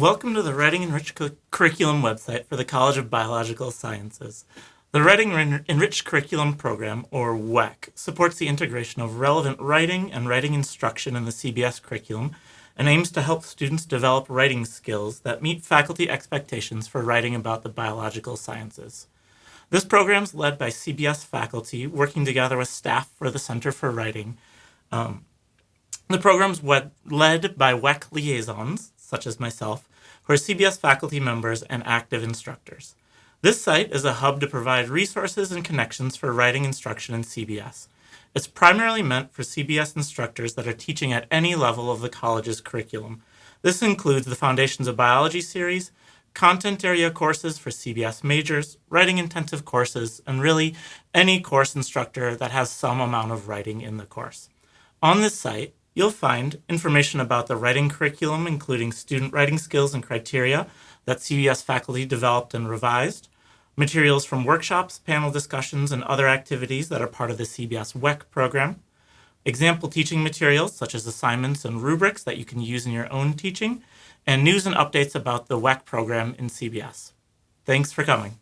Welcome to the Writing Enriched Curriculum website for the College of Biological Sciences. The Writing Enriched Curriculum program, or WEC, supports the integration of relevant writing and writing instruction in the CBS curriculum and aims to help students develop writing skills that meet faculty expectations for writing about the biological sciences. This program is led by CBS faculty working together with staff for the Center for Writing. The program is led by WEC liaisons, such as myself, who are CBS faculty members and active instructors. This site is a hub to provide resources and connections for writing instruction in CBS. It's primarily meant for CBS instructors that are teaching at any level of the college's curriculum. This includes the Foundations of Biology series, content area courses for CBS majors, writing intensive courses, and really any course instructor that has some amount of writing in the course. On this site, you'll find information about the writing curriculum, including student writing skills and criteria that CBS faculty developed and revised, materials from workshops, panel discussions, and other activities that are part of the CBS WEC program, example teaching materials such as assignments and rubrics that you can use in your own teaching, and news and updates about the WEC program in CBS. Thanks for coming.